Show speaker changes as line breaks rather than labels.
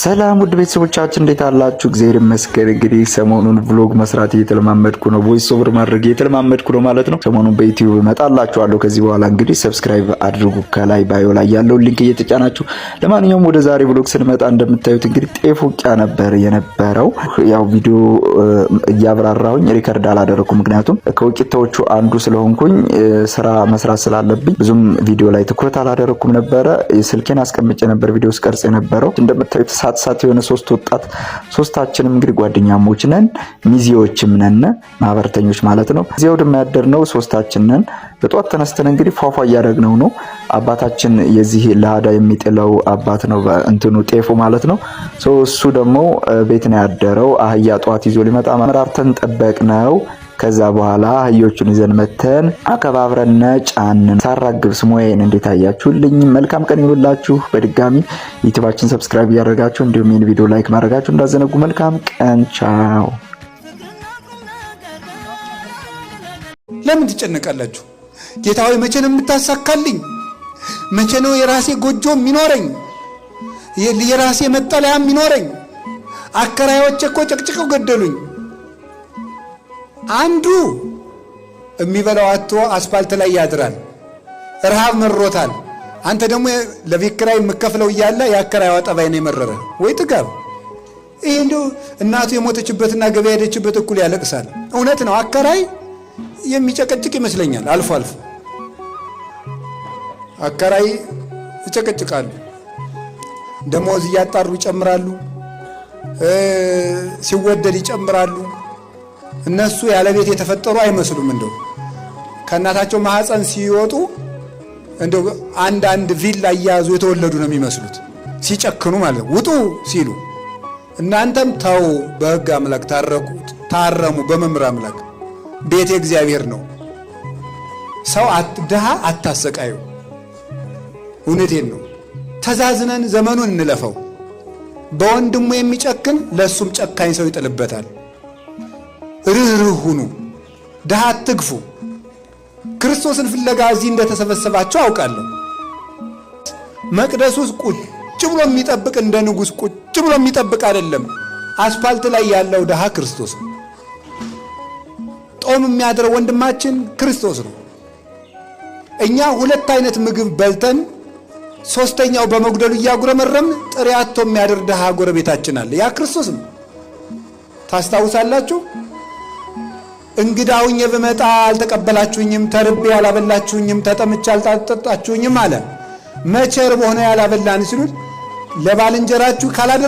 ሰላም ውድ ቤተሰቦቻችን እንዴት አላችሁ? እግዚአብሔር ይመስገን። እንግዲህ ሰሞኑን ቭሎግ መስራት እየተለማመድኩ ነው፣ ቮይስ ኦቨር ማድረግ እየተለማመድኩ ነው ማለት ነው። ሰሞኑን በዩቲዩብ እመጣላችኋለሁ። ከዚህ በኋላ እንግዲህ ሰብስክራይብ አድርጉ፣ ከላይ ባዮ ላይ ያለው ሊንክ እየተጫናችሁ። ለማንኛውም ወደ ዛሬ ቭሎግ ስንመጣ እንደምታዩት እንግዲህ ጤፍ ውቂያ ነበር የነበረው። ያው ቪዲዮ እያብራራሁኝ ሪከርድ አላደረኩም፣ ምክንያቱም ከውቂታዎቹ አንዱ ስለሆንኩኝ ስራ መስራት ስላለብኝ ብዙም ቪዲዮ ላይ ትኩረት አላደረኩም ነበረ። ስልኬን አስቀምጬ ነበር ቪዲዮ ስቀርጽ የነበረው። እንደምታዩት ሳት የሆነ ሶስታችንም እንግዲህ ጓደኛሞች ነን፣ ሚዜዎችም ነን፣ ማህበርተኞች ማለት ነው። እዚያው ደም ያደርነው ሶስታችን ነን። በጧት ተነስተን እንግዲህ ፏፏ እያደረግነው ነው። አባታችን የዚህ ለሃዳ የሚጥለው አባት ነው፣ እንትኑ ጤፉ ማለት ነው። እሱ ደግሞ ቤት ነው ያደረው። አህያ ጧት ይዞ ሊመጣ መራርተን ጠበቅነው። ከዛ በኋላ አህዮቹን ይዘን መተን አከባብረን ጫንን። ሳራግብ ስሞዬን እንዴት አያችሁልኝ? መልካም ቀን ይሁንላችሁ። በድጋሚ ዩቲዩባችን ሰብስክራይብ ያደረጋችሁ እንዲሁም ይህን ቪዲዮ ላይክ ማድረጋችሁ እንዳዘነጉ። መልካም ቀን። ቻው።
ለምን ትጨነቃላችሁ? ጌታ ሆይ መቼ ነው የምታሳካልኝ? መቼ ነው የራሴ ጎጆ የሚኖረኝ? የራሴ መጠለያ የሚኖረኝ? አከራዮቼ እኮ ጨቅጭቀው ገደሉኝ። አንዱ የሚበላው አጥቶ አስፋልት ላይ ያድራል፣ ረሃብ መሮታል። አንተ ደግሞ ለቤት ኪራይ የምከፍለው እያለ የአከራይዋ ጠባይ ነው የመረረ። ወይ ጥጋብ! ይሄ እንደው እናቱ የሞተችበትና ገበያ ሄደችበት እኩል ያለቅሳል። እውነት ነው፣ አከራይ የሚጨቀጭቅ ይመስለኛል። አልፎ አልፎ አከራይ ይጨቀጭቃሉ፣ ደሞዝ እያጣሩ ይጨምራሉ፣ ሲወደድ ይጨምራሉ። እነሱ ያለ ቤት የተፈጠሩ አይመስሉም። እንደው ከእናታቸው ማህፀን ሲወጡ እንደው አንድ ቪላ እያያዙ የተወለዱ ነው የሚመስሉት፣ ሲጨክኑ ማለት ውጡ ሲሉ። እናንተም ተው፣ በሕግ አምላክ ታረሙ፣ በመምህር አምላክ ቤት እግዚአብሔር ነው። ሰው ድሃ አታሰቃዩ። እውነቴን ነው። ተዛዝነን ዘመኑን እንለፈው። በወንድሙ የሚጨክን ለሱም ጨካኝ ሰው ይጥልበታል። ርህሩህ ሁኑ፣ ድሃ አትግፉ። ክርስቶስን ፍለጋ እዚህ እንደተሰበሰባችሁ አውቃለሁ። መቅደስ ውስጥ ቁጭ ብሎ የሚጠብቅ እንደ ንጉሥ ቁጭ ብሎ የሚጠብቅ አይደለም። አስፋልት ላይ ያለው ድሃ ክርስቶስ ነው። ጦም የሚያድረው ወንድማችን ክርስቶስ ነው። እኛ ሁለት አይነት ምግብ በልተን ሶስተኛው በመጉደሉ እያጉረመረምን ጥሬ አጥቶ የሚያድር ድሃ ጎረቤታችን አለ። ያ ክርስቶስ ነው። ታስታውሳላችሁ? እንግዳውኝ ብመጣ አልተቀበላችሁኝም፣ ተርቤ አላበላችሁኝም፣ ተጠምቼ አልጠጣችሁኝም አለ። መቼ ርቦ ሆነ ያላበላን ሲሉት ለባልንጀራችሁ ካላደረ